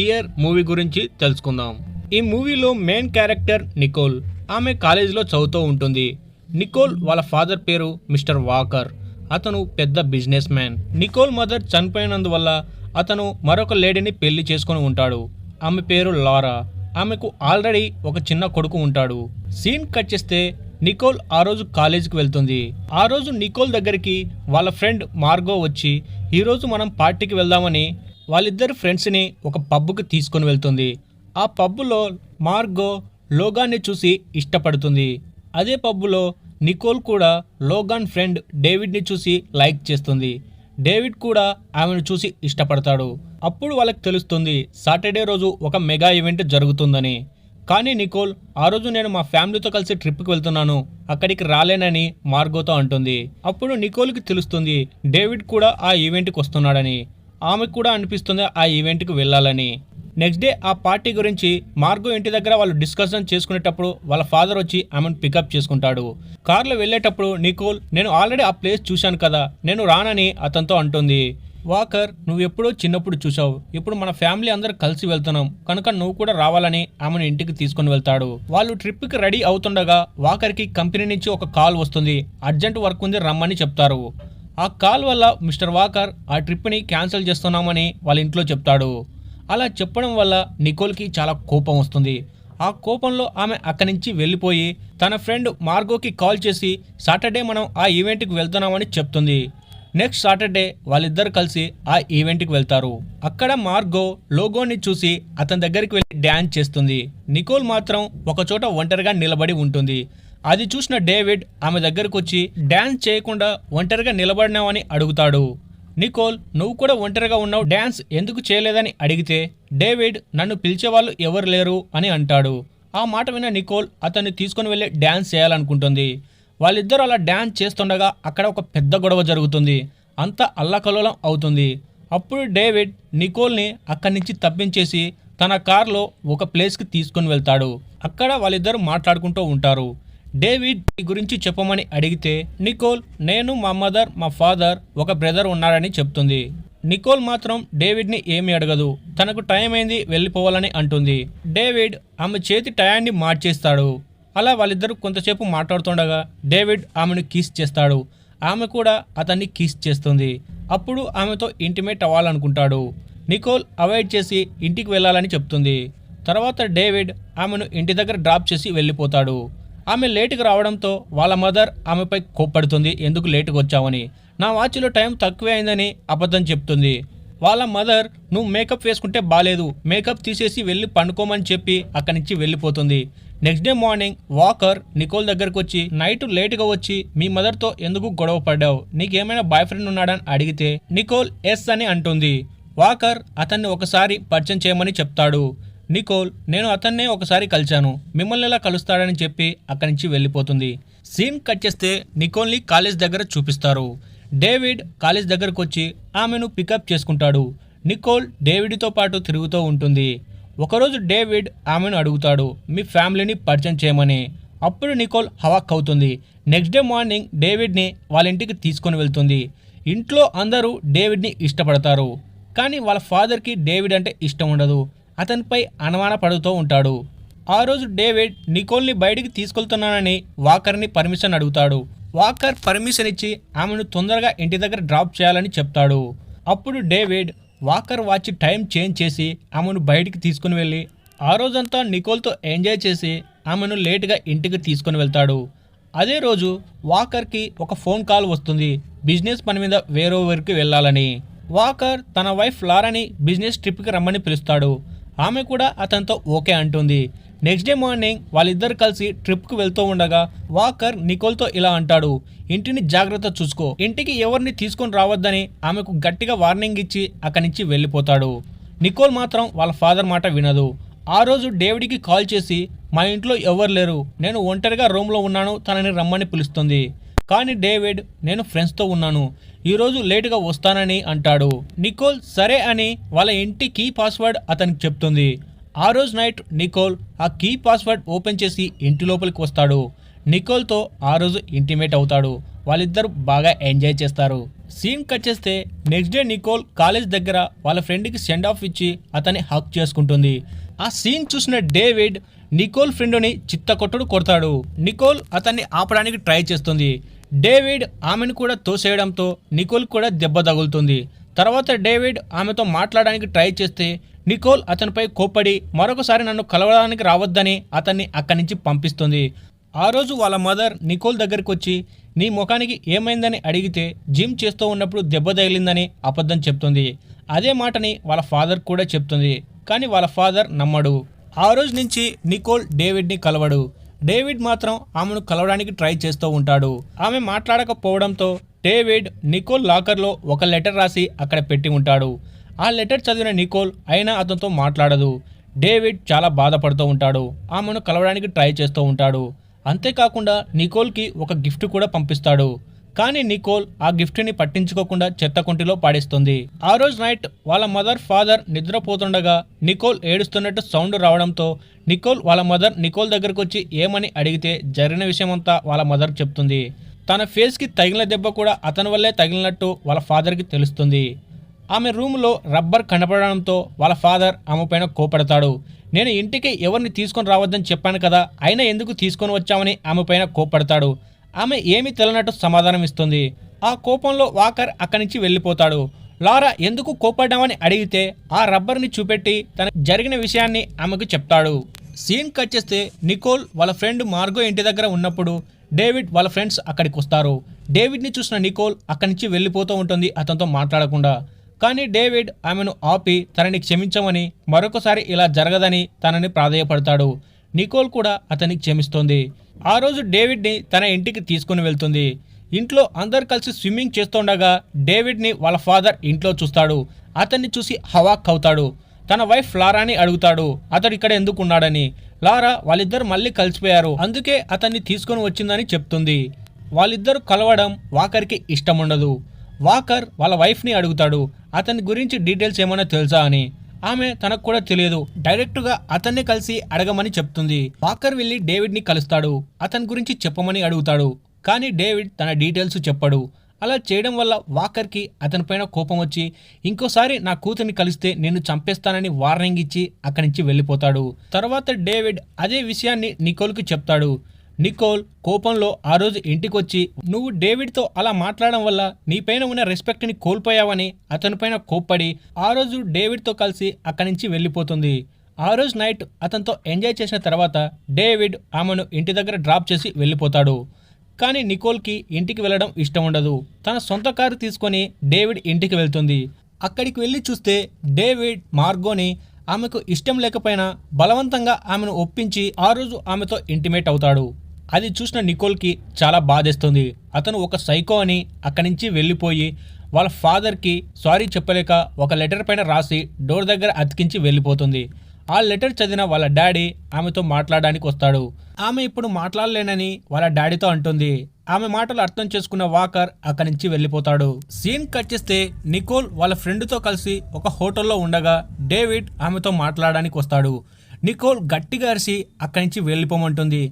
Year movie గురించి తెలుసుకుందాం. ఈ మూవీలో మెయిన్ క్యారెక్టర్ నికోల్. ఆమె కాలేజీలో చదువుతూ ఉంటుంది. నికోల్ వాళ్ళ ఫాదర్ పేరు మిస్టర్ వాకర్. అతను పెద్ద బిజినెస్ మ్యాన్. నికోల్ మదర్ చనిపోయినందువల్ల అతను మరొక లేడీని పెళ్లి చేసుకుని ఉంటాడు. ఆమె పేరు లారా. ఆమెకు ఆల్రెడీ ఒక చిన్న కొడుకు ఉంటాడు. సీన్ కట్ చేస్తే నికోల్ ఆ రోజు కాలేజీకి వెళ్తుంది. ఆ రోజు నికోల్ దగ్గరికి వాళ్ళ ఫ్రెండ్ మార్గో వచ్చి ఈరోజు మనం పార్టీకి వెళ్దామని వాళ్ళిద్దరు ఫ్రెండ్స్ని ఒక పబ్కి తీసుకొని వెళ్తుంది. ఆ పబ్లో మార్గో లోగాన్ని చూసి ఇష్టపడుతుంది. అదే పబ్లో నికోల్ కూడా లోగాన్ ఫ్రెండ్ డేవిడ్ని చూసి లైక్ చేస్తుంది. డేవిడ్ కూడా ఆమెను చూసి ఇష్టపడతాడు. అప్పుడు వాళ్ళకి తెలుస్తుంది సాటర్డే రోజు ఒక మెగా ఈవెంట్ జరుగుతుందని. కానీ నికోల్ ఆ రోజు నేను మా ఫ్యామిలీతో కలిసి ట్రిప్కి వెళ్తున్నాను, అక్కడికి రాలేనని మార్గోతో అంటుంది. అప్పుడు నికోల్కి తెలుస్తుంది డేవిడ్ కూడా ఆ ఈవెంట్కి వస్తున్నాడని. ఆమెకు కూడా అనిపిస్తుంది ఆ ఈవెంట్కి వెళ్ళాలని. నెక్స్ట్ డే ఆ పార్టీ గురించి మార్గో ఇంటి దగ్గర వాళ్ళు డిస్కషన్ చేసుకునేటప్పుడు వాళ్ళ ఫాదర్ వచ్చి ఆమెను పికప్ చేసుకుంటాడు. కార్లో వెళ్ళేటప్పుడు నికోల్ నేను ఆల్రెడీ ఆ ప్లేస్ చూశాను కదా, నేను రానని అతనితో అంటుంది. వాకర్ నువ్వు ఎప్పుడో చిన్నప్పుడు చూసావు, ఇప్పుడు మన ఫ్యామిలీ అందరూ కలిసి వెళ్తున్నాం కనుక నువ్వు కూడా రావాలని ఆమెను ఇంటికి తీసుకుని వెళ్తాడు. వాళ్ళు ట్రిప్కి రెడీ అవుతుండగా వాకర్కి కంపెనీ నుంచి ఒక కాల్ వస్తుంది. అర్జెంట్ వర్క్ ఉంది రమ్మని చెప్తారు. ఆ కాల్ వల్ల మిస్టర్ వాకర్ ఆ ట్రిప్ని క్యాన్సిల్ చేస్తున్నామని వాళ్ళ ఇంట్లో చెప్తాడు. అలా చెప్పడం వల్ల నికోల్కి చాలా కోపం వస్తుంది. ఆ కోపంలో ఆమె అక్కడి నుంచి వెళ్ళిపోయి తన ఫ్రెండ్ మార్గోకి కాల్ చేసి సాటర్డే మనం ఆ ఈవెంట్కి వెళ్తున్నామని చెప్తుంది. నెక్స్ట్ సాటర్డే వాళ్ళిద్దరు కలిసి ఆ ఈవెంట్కి వెళ్తారు. అక్కడ మార్గో లోగోని చూసి అతని దగ్గరికి వెళ్ళి డ్యాన్స్ చేస్తుంది. నికోల్ మాత్రం ఒకచోట ఒంటరిగా నిలబడి ఉంటుంది. అది చూసిన డేవిడ్ ఆమె దగ్గరకు వచ్చి డ్యాన్స్ చేయకుండా ఒంటరిగా నిలబడినావని అడుగుతాడు. నికోల్ నువ్వు కూడా ఒంటరిగా ఉన్నావు, డ్యాన్స్ ఎందుకు చేయలేదని అడిగితే డేవిడ్ నన్ను పిలిచేవాళ్ళు ఎవరు లేరు అని అంటాడు. ఆ మాట విన్న నికోల్ అతన్ని తీసుకుని వెళ్ళి డ్యాన్స్ చేయాలనుకుంటుంది. వాళ్ళిద్దరూ అలా డ్యాన్స్ చేస్తుండగా అక్కడ ఒక పెద్ద గొడవ జరుగుతుంది. అంతా అల్లకల్లోలం అవుతుంది. అప్పుడు డేవిడ్ నికోల్ని అక్కడి నుంచి తప్పించేసి తన కార్లో ఒక ప్లేస్కి తీసుకుని వెళ్తాడు. అక్కడ వాళ్ళిద్దరూ మాట్లాడుకుంటూ ఉంటారు. డేవిడ్ ఈ గురించి చెప్పమని అడిగితే నికోల్ నేను మా మదర్ మా ఫాదర్ ఒక బ్రదర్ ఉన్నారని చెప్తుంది. నికోల్ మాత్రం డేవిడ్ని ఏమీ అడగదు. తనకు టైం అయింది వెళ్ళిపోవాలని అంటుంది. డేవిడ్ ఆమె చేతి టయాన్ని మార్చేస్తాడు. అలా వాళ్ళిద్దరూ కొంతసేపు మాట్లాడుతుండగా డేవిడ్ ఆమెను కిస్ చేస్తాడు. ఆమె కూడా అతన్ని కిస్ చేస్తుంది. అప్పుడు ఆమెతో ఇంటిమేట్ అవ్వాలనుకుంటాడు. నికోల్ అవాయిడ్ చేసి ఇంటికి వెళ్ళాలని చెప్తుంది. తర్వాత డేవిడ్ ఆమెను ఇంటి దగ్గర డ్రాప్ చేసి వెళ్ళిపోతాడు. ఆమె లేటుగా రావడంతో వాళ్ళ మదర్ ఆమెపై కోప్పడుతుంది, ఎందుకు లేటుగా వచ్చావని. నా వాచ్లో టైం తక్కువే అయిందని అబద్ధం చెప్తుంది. వాళ్ళ మదర్ నువ్వు మేకప్ వేసుకుంటే బాలేదు, మేకప్ తీసేసి వెళ్ళి పండుకోమని చెప్పి అక్కడి నుంచి వెళ్ళిపోతుంది. Next day morning walker Nicole దగ్గరకు వచ్చి నైట్ లేటుగా వచ్చి మీ మదర్తో ఎందుకు గొడవ పడ్డావు, నీకేమైనా బాయ్ ఫ్రెండ్ ఉన్నాడని అడిగితే నికోల్ ఎస్ అని అంటుంది. వాకర్ అతన్ని ఒకసారి పరిచయం చేయమని చెప్తాడు. నికోల్ నేను అతన్నే ఒకసారి కలిశాను, మిమ్మల్ని ఎలా కలుస్తాడని చెప్పి అక్కడి నుంచి వెళ్ళిపోతుంది. సీన్ కట్ చేస్తే నికోల్ని కాలేజ్ దగ్గర చూపిస్తారు. డేవిడ్ కాలేజ్ దగ్గరకు వచ్చి ఆమెను పికప్ చేసుకుంటాడు. నికోల్ డేవిడ్తో పాటు తిరుగుతూ ఉంటుంది. ఒకరోజు డేవిడ్ ఆమెను అడుగుతాడు మీ ఫ్యామిలీని పరిచయం చేయమని. అప్పుడు నికోల్ హవాక్ అవుతుంది. నెక్స్ట్ డే మార్నింగ్ డేవిడ్ని వాళ్ళ ఇంటికి తీసుకొని వెళ్తుంది. ఇంట్లో అందరూ డేవిడ్ని ఇష్టపడతారు. కానీ వాళ్ళ ఫాదర్కి డేవిడ్ అంటే ఇష్టం ఉండదు. అతనిపై అనుమాన పడుతూ ఉంటాడు. ఆ రోజు డేవిడ్ నికోల్ని బయటికి తీసుకెళ్తున్నానని వాకర్ని పర్మిషన్ అడుగుతాడు. వాకర్ పర్మిషన్ ఇచ్చి ఆమెను తొందరగా ఇంటి దగ్గర డ్రాప్ చేయాలని చెప్తాడు. అప్పుడు David walker watch time change చేసి ఆమెను బయటికి తీసుకుని వెళ్ళి ఆ రోజంతా నికోల్తో ఎంజాయ్ చేసి ఆమెను లేటుగా ఇంటికి తీసుకుని వెళ్తాడు. అదే రోజు వాకర్కి ఒక ఫోన్ కాల్ వస్తుంది, బిజినెస్ పని మీద వేరే ఊరికి వెళ్ళాలని. వాకర్ తన వైఫ్ లారాని బిజినెస్ ట్రిప్కి రమ్మని పిలుస్తాడు. ఆమె కూడా అతనితో ఓకే అంటుంది. నెక్స్ట్ డే మార్నింగ్ వాళ్ళిద్దరు కలిసి ట్రిప్కి వెళ్తూ ఉండగా వాకర్ నికోల్తో ఇలా అంటాడు, ఇంటిని జాగ్రత్త చూసుకో, ఇంటికి ఎవరిని తీసుకొని రావద్దని ఆమెకు గట్టిగా వార్నింగ్ ఇచ్చి అక్కడి నుంచి వెళ్ళిపోతాడు. నికోల్ మాత్రం వాళ్ళ ఫాదర్ మాట వినదు. ఆ రోజు డేవిడ్కి కాల్ చేసి మా ఇంట్లో ఎవరు లేరు, నేను ఒంటరిగా రూమ్లో ఉన్నాను, తనని రమ్మని పిలుస్తుంది. కానీ డేవిడ్ నేను ఫ్రెండ్స్తో ఉన్నాను, ఈరోజు లేటుగా వస్తానని అంటాడు. నికోల్ సరే అని వాళ్ళ ఇంటి కీ పాస్వర్డ్ అతనికి చెప్తుంది. ఆ రోజు నైట్ నికోల్ ఆ కీ పాస్వర్డ్ ఓపెన్ చేసి ఇంటి లోపలికి వస్తాడు. నికోల్తో ఆ రోజు ఇంటిమేట్ అవుతాడు. వాళ్ళిద్దరూ బాగా ఎంజాయ్ చేస్తారు. సీన్ కట్ చేస్తే నెక్స్ట్ డే నికోల్ కాలేజ్ దగ్గర వాళ్ళ ఫ్రెండ్కి సెండ్ ఆఫ్ ఇచ్చి అతన్ని హక్ చేసుకుంటుంది. ఆ సీన్ చూసిన డేవిడ్ నికోల్ ఫ్రెండ్ని చిత్తకొట్టుడు కొడతాడు. నికోల్ అతన్ని ఆపడానికి ట్రై చేస్తుంది. డేవిడ్ ఆమెను కూడా తోసేయడంతో నికోల్ కూడా దెబ్బ తగులుతుంది. తర్వాత డేవిడ్ ఆమెతో మాట్లాడడానికి ట్రై చేస్తే నికోల్ అతనిపై కోప్పడి మరొకసారి నన్ను కలవడానికి రావద్దని అతన్ని అక్కడి నుంచి పంపిస్తుంది. ఆ రోజు వాళ్ళ మదర్ నికోల్ దగ్గరికి వచ్చి నీ ముఖానికి ఏమైందని అడిగితే జిమ్ చేస్తూ ఉన్నప్పుడు దెబ్బ తగిలిందని అబద్ధం చెప్తుంది. అదే మాటని వాళ్ళ ఫాదర్ కూడా చెప్తుంది. కానీ వాళ్ళ ఫాదర్ నమ్మడు. ఆ రోజు నుంచి నికోల్ డేవిడ్ని కలవడు. డేవిడ్ మాత్రం ఆమెను కలవడానికి ట్రై చేస్తూ ఉంటాడు. ఆమె మాట్లాడకపోవడంతో డేవిడ్ నికోల్ లాకర్లో ఒక లెటర్ రాసి అక్కడ పెట్టి ఉంటాడు. ఆ లెటర్ చదివిన నికోల్ అయినా అతనితో మాట్లాడదు. డేవిడ్ చాలా బాధపడుతూ ఉంటాడు. ఆమెను కలవడానికి ట్రై చేస్తూ ఉంటాడు. అంతేకాకుండా నికోల్కి ఒక గిఫ్ట్ కూడా పంపిస్తాడు. కానీ నికోల్ ఆ గిఫ్ట్ని పట్టించుకోకుండా చెత్తకుంటిలో పాడేస్తుంది. ఆ రోజు నైట్ వాళ్ళ మదర్ ఫాదర్ నిద్రపోతుండగా నికోల్ ఏడుస్తున్నట్టు సౌండ్ రావడంతో నికోల్ వాళ్ళ మదర్ నికోల్ దగ్గరకు వచ్చి ఏమని అడిగితే జరిగిన విషయమంతా వాళ్ళ మదర్ చెప్తుంది. తన ఫేస్కి తగిలిన దెబ్బ కూడా అతని వల్లే తగిలినట్టు వాళ్ళ ఫాదర్కి తెలుస్తుంది. ఆమె రూమ్లో రబ్బర్ కనపడడంతో వాళ్ళ ఫాదర్ ఆమె పైన కోపడతాడు. నేను ఇంటికి ఎవరిని తీసుకొని రావద్దని చెప్పాను కదా, అయినా ఎందుకు తీసుకొని వచ్చామని ఆమె పైన కోపడతాడు. ఆమె ఏమీ తెలియనట్టు సమాధానం ఇస్తుంది. ఆ కోపంలో వాకర్ అక్కడి నుంచి వెళ్ళిపోతాడు. లారా ఎందుకు కోపడ్డామని అడిగితే ఆ రబ్బర్ని చూపెట్టి తన జరిగిన విషయాన్ని ఆమెకు చెప్తాడు. సీన్ కట్ చేస్తే నికోల్ వాళ్ళ ఫ్రెండ్ మార్గో ఇంటి దగ్గర ఉన్నప్పుడు డేవిడ్ వాళ్ళ ఫ్రెండ్స్ అక్కడికి వస్తారు. డేవిడ్ని చూసిన నికోల్ అక్కడి నుంచి వెళ్ళిపోతూ ఉంటుంది అతనితో మాట్లాడకుండా. కానీ డేవిడ్ ఆమెను ఆపి తనని క్షమించమని మరొకసారి ఇలా జరగదని తనని ప్రాధేయపడతాడు. నికోల్ కూడా అతనికి క్షమిస్తోంది. ఆ రోజు డేవిడ్ని తన ఇంటికి తీసుకుని వెళ్తుంది. ఇంట్లో అందరు కలిసి స్విమ్మింగ్ చేస్తుండగా డేవిడ్ని వాళ్ళ ఫాదర్ ఇంట్లో చూస్తాడు. అతన్ని చూసి హవాక్ అవుతాడు. తన వైఫ్ లారాని అడుగుతాడు అతడు ఇక్కడ ఎందుకు ఉన్నాడని. లారా వాళ్ళిద్దరు మళ్ళీ కలిసిపోయారు, అందుకే అతన్ని తీసుకొని వచ్చిందని చెప్తుంది. వాళ్ళిద్దరు కలవడం వాకర్కి ఇష్టం ఉండదు. వాకర్ వాళ్ళ వైఫ్ని అడుగుతాడు అతని గురించి డీటెయిల్స్ ఏమైనా తెలుసా అని. ఆమె తనకు కూడా తెలియదు, డైరెక్ట్గా అతన్ని కలిసి అడగమని చెప్తుంది. వాకర్ వెళ్ళి డేవిడ్ని కలుస్తాడు. అతని గురించి చెప్పమని అడుగుతాడు. కానీ డేవిడ్ తన డీటెయిల్స్ చెప్పడు. అలా చేయడం వల్ల వాకర్కి అతనిపైన కోపం వచ్చి ఇంకోసారి నా కూతుర్ని కలిస్తే నిన్ను చంపేస్తానని వార్నింగ్ ఇచ్చి అక్కడి నుంచి వెళ్ళిపోతాడు. తర్వాత డేవిడ్ అదే విషయాన్ని నికోల్కి చెప్తాడు. నికోల్ కోపంలో ఆ రోజు ఇంటికొచ్చి నువ్వు డేవిడ్తో అలా మాట్లాడడం వల్ల నీపైన ఉన్న రెస్పెక్ట్ని కోల్పోయావని అతనిపైన కోప్పడి ఆ రోజు డేవిడ్తో కలిసి అక్కడి నుంచి వెళ్ళిపోతుంది. ఆ రోజు నైట్ అతనితో ఎంజాయ్ చేసిన తర్వాత డేవిడ్ ఆమెను ఇంటి దగ్గర డ్రాప్ చేసి వెళ్ళిపోతాడు. కానీ నికోల్కి ఇంటికి వెళ్ళడం ఇష్టం ఉండదు. తన సొంత కారు తీసుకొని డేవిడ్ ఇంటికి వెళ్తుంది. అక్కడికి వెళ్ళి చూస్తే డేవిడ్ మార్గోని ఆమెకు ఇష్టం లేకపోయినా బలవంతంగా ఆమెను ఒప్పించి ఆ రోజు ఆమెతో ఇంటిమేట్ అవుతాడు. అది చూసిన నికోల్కి చాలా బాధేస్తుంది. అతను ఒక సైకో అని అక్కడి నుంచి వెళ్ళిపోయి వాళ్ళ ఫాదర్కి సారీ చెప్పలేక ఒక లెటర్ పైన రాసి డోర్ దగ్గర అతికించి వెళ్ళిపోతుంది. ఆ లెటర్ చదివిన వాళ్ళ డాడీ ఆమెతో మాట్లాడడానికి వస్తాడు. ఆమె ఇప్పుడు మాట్లాడలేనని వాళ్ళ డాడీతో అంటుంది. ఆమె మాటలు అర్థం చేసుకున్న వాకర్ అక్కడి నుంచి వెళ్ళిపోతాడు. సీన్ కట్ చేస్తే నికోల్ వాళ్ళ ఫ్రెండ్తో కలిసి ఒక హోటల్లో ఉండగా డేవిడ్ ఆమెతో మాట్లాడడానికి వస్తాడు. నికోల్ గట్టిగా అరిసి అక్కడి నుంచి వెళ్ళిపోమంటుంది.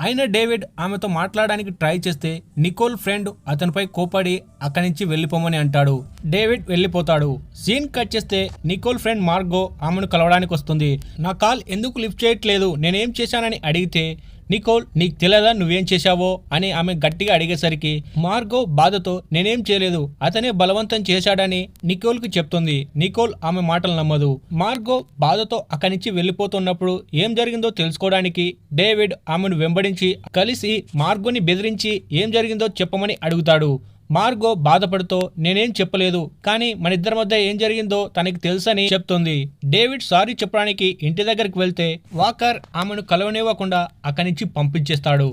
అయినా డేవిడ్ ఆమెతో మాట్లాడడానికి ట్రై చేస్తే నికోల్ ఫ్రెండ్ అతనిపై కోపడి అక్కడి నుంచి వెళ్ళిపోమని అంటాడు. డేవిడ్ వెళ్ళిపోతాడు. సీన్ కట్ చేస్తే నికోల్ ఫ్రెండ్ మార్గో ఆమెను కలవడానికి వస్తుంది. నా కాల్ ఎందుకు లిఫ్ట్ చేయట్లేదు, నేనేం చేశానని అడిగితే నికోల్ నీకు తెలియదా నువ్వేం చేశావో అని ఆమె గట్టిగా అడిగేసరికి మార్గో బాధతో నేనేం చేయలేదు, అతనే బలవంతం చేశాడని నికోల్కి చెప్తుంది. నికోల్ ఆమె మాటలు నమ్మదు. మార్గో బాధతో అక్కడి నుంచి వెళ్ళిపోతున్నప్పుడు ఏం జరిగిందో తెలుసుకోవడానికి డేవిడ్ ఆమెను వెంబడించి కలిసి మార్గోని బెదిరించి ఏం జరిగిందో చెప్పమని అడుగుతాడు. మార్గో బాధపడుతూ నేనేం చెప్పలేదు, కానీ మన ఇద్దరి మధ్య ఏం జరిగిందో తనకి తెలుసని చెప్తుంది. డేవిడ్ సారీ చెప్పడానికి ఇంటి దగ్గరికి వెళ్తే వాకర్ ఆమెను కలవనివ్వకుండా అక్కడి నుంచి పంపించేస్తాడు.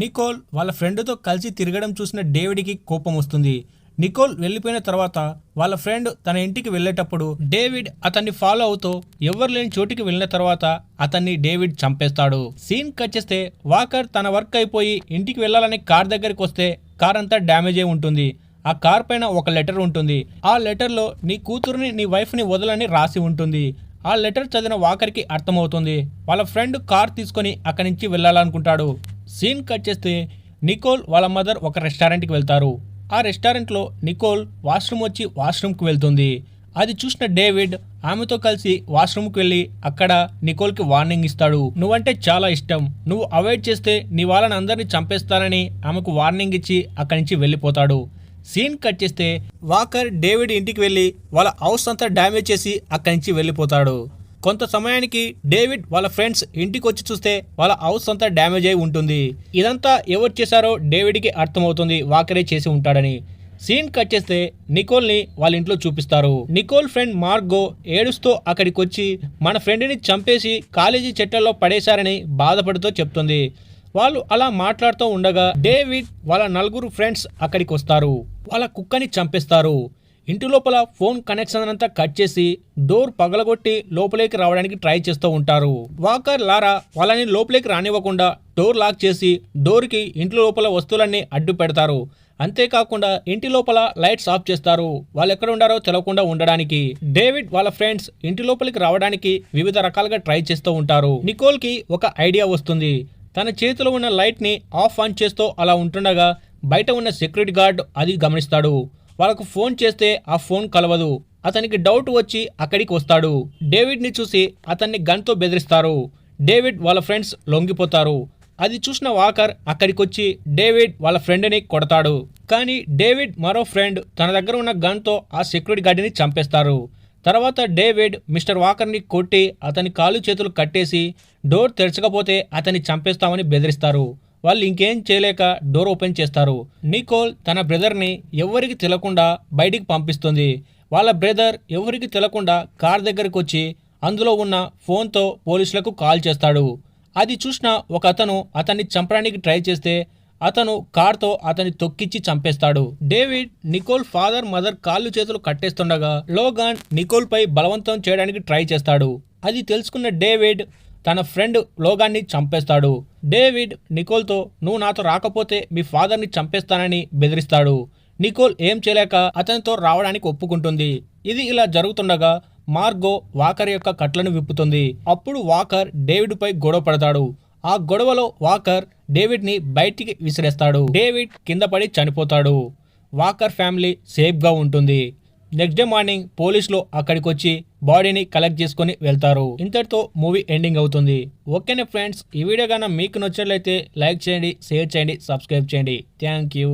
నికోల్ వాళ్ళ ఫ్రెండ్తో కలిసి తిరగడం చూసిన డేవిడ్కి కోపం వస్తుంది. నికోల్ వెళ్ళిపోయిన తర్వాత వాళ్ళ ఫ్రెండ్ తన ఇంటికి వెళ్ళేటప్పుడు డేవిడ్ అతన్ని ఫాలో అవుతూ ఎవరు లేని చోటికి వెళ్ళిన తర్వాత అతన్ని డేవిడ్ చంపేస్తాడు. సీన్ కట్ చేస్తే వాకర్ తన వర్క్ అయిపోయి ఇంటికి వెళ్ళాలని కార్ దగ్గరికి వస్తే కార్ అంతా డ్యామేజ్ అయి ఉంటుంది. ఆ కార్ పైన ఒక లెటర్ ఉంటుంది. ఆ లెటర్లో నీ కూతురుని నీ వైఫ్ని వదలని రాసి ఉంటుంది. ఆ లెటర్ చదివిన వాకర్కి అర్థమవుతుంది. వాళ్ళ ఫ్రెండ్ కార్ తీసుకొని అక్కడి నుంచి వెళ్ళాలనుకుంటాడు. సీన్ కట్ చేస్తే నికోల్ వాళ్ళ మదర్ ఒక రెస్టారెంట్కి వెళ్తారు. ఆ రెస్టారెంట్లో నికోల్ వాష్రూమ్ వచ్చి వాష్రూమ్కి వెళ్తుంది. అది చూసిన డేవిడ్ ఆమెతో కలిసి వాష్రూమ్కి వెళ్ళి అక్కడ నికోల్కి వార్నింగ్ ఇస్తాడు. నువ్వంటే చాలా ఇష్టం, నువ్వు అవాయిడ్ చేస్తే నీ వాళ్ళని అందరినీ చంపేస్తానని ఆమెకు వార్నింగ్ ఇచ్చి అక్కడి నుంచి వెళ్ళిపోతాడు. సీన్ కట్ చేస్తే వాకర్ డేవిడ్ ఇంటికి వెళ్ళి వాళ్ళ హౌస్ అంతా డ్యామేజ్ చేసి అక్కడి నుంచి వెళ్ళిపోతాడు. కొంత సమయానికి డేవిడ్ వాళ్ళ ఫ్రెండ్స్ ఇంటికి వచ్చి చూస్తే వాళ్ళ హౌస్ అంతా డ్యామేజ్ అయి ఉంటుంది. ఇదంతా ఎవరు చేశారో డేవిడ్కి అర్థమవుతుంది, వాకరే చేసి ఉంటాడని. సీన్ కట్ చేస్తే నికోల్ని వాళ్ళ ఇంట్లో చూపిస్తారు. నికోల్ ఫ్రెండ్ మార్గో ఏడుస్తూ అక్కడికి వచ్చి మన ఫ్రెండ్ని చంపేసి కాలేజీ చెట్లలో పడేశారని బాధపడుతూ చెప్తుంది. వాళ్ళు అలా మాట్లాడుతూ ఉండగా డేవిడ్ వాళ్ళ 4 ఫ్రెండ్స్ అక్కడికి వస్తారు. వాళ్ళ కుక్కని చంపేస్తారు. ఇంటి లోపల ఫోన్ కనెక్షన్ అంతా కట్ చేసి డోర్ పగలగొట్టి లోపలికి రావడానికి ట్రై చేస్తూ ఉంటారు. వాకర్ లారా వాళ్ళని లోపలికి రానివ్వకుండా డోర్ లాక్ చేసి డోర్కి ఇంటి లోపల వస్తువులన్నీ అడ్డు పెడతారు. అంతేకాకుండా ఇంటి లోపల లైట్స్ ఆఫ్ చేస్తారు, వాళ్ళు ఎక్కడ ఉండారో తెలవకుండా ఉండడానికి. డేవిడ్ వాళ్ళ ఫ్రెండ్స్ ఇంటి లోపలికి రావడానికి వివిధ రకాలుగా ట్రై చేస్తూ ఉంటారు. నికోల్కి ఒక ఐడియా వస్తుంది. తన చేతిలో ఉన్న లైట్ ని ఆఫ్ ఆన్ చేస్తూ అలా ఉంటుండగా బయట ఉన్న సెక్యూరిటీ గార్డ్ అది గమనిస్తాడు. వాళ్ళకు ఫోన్ చేస్తే ఆ ఫోన్ కలవదు. అతనికి డౌట్ వచ్చి అక్కడికి వస్తాడు. డేవిడ్ ని చూసి అతన్ని గన్తో బెదిరిస్తారు. డేవిడ్ వాళ్ళ ఫ్రెండ్స్ లొంగిపోతారు. అది చూసిన వాకర్ అక్కడికి వచ్చి డేవిడ్ వాళ్ళ ఫ్రెండ్ని కొడతాడు. కానీ డేవిడ్ మరో ఫ్రెండ్ తన దగ్గర ఉన్న గన్తో ఆ సెక్యూరిటీ గార్డ్ని చంపేస్తారు. తర్వాత డేవిడ్ మిస్టర్ వాకర్ని కొట్టి అతని కాలు చేతులు కట్టేసి డోర్ తెరచకపోతే అతన్ని చంపేస్తామని బెదిరిస్తారు. వాళ్ళు ఇంకేం చేయలేక డోర్ ఓపెన్ చేస్తారు. నికోల్ తన బ్రదర్ని ఎవరికి తెలియకుండా బయటికి పంపిస్తుంది. వాళ్ళ బ్రదర్ ఎవరికి తెలియకుండా కార్ దగ్గరికి వచ్చి అందులో ఉన్న ఫోన్తో పోలీసులకు కాల్ చేస్తాడు. అది చూసిన ఒక అతను అతన్ని చంపడానికి ట్రై చేస్తే అతను కార్తో అతన్ని తొక్కిచ్చి చంపేస్తాడు. డేవిడ్ నికోల్ ఫాదర్ మదర్ కాళ్ళు చేతులు కట్టేస్తుండగా లోగాన్ నికోల్ పై బలవంతం చేయడానికి ట్రై చేస్తాడు. అది తెలుసుకున్న డేవిడ్ తన ఫ్రెండ్ లోగాన్ని చంపేస్తాడు. డేవిడ్ నికోల్తో నువ్వు నాతో రాకపోతే మీ ఫాదర్ని చంపేస్తానని బెదిరిస్తాడు. నికోల్ ఏం చేయలేక అతనితో రావడానికి ఒప్పుకుంటుంది. ఇది ఇలా జరుగుతుండగా మార్గో వాకర్ యొక్క కట్లను విప్పుతుంది. అప్పుడు వాకర్ డేవిడ్ పై గొడవ పడతాడు. ఆ గొడవలో వాకర్ డేవిడ్ ని బయటికి విసిరేస్తాడు. డేవిడ్ కింద పడి చనిపోతాడు. వాకర్ ఫ్యామిలీ సేఫ్ గా ఉంటుంది. నెక్స్ట్ డే మార్నింగ్ పోలీసులు అక్కడికి వచ్చి బాడీని కలెక్ట్ చేసుకుని వెళ్తారు. ఇంతటితో మూవీ ఎండింగ్ అవుతుంది. ఓకేనే ఫ్రెండ్స్, ఈ వీడియో కన్నా మీకు నచ్చినట్లయితే లైక్ చేయండి, షేర్ చేయండి, సబ్స్క్రైబ్ చేయండి. Thank you.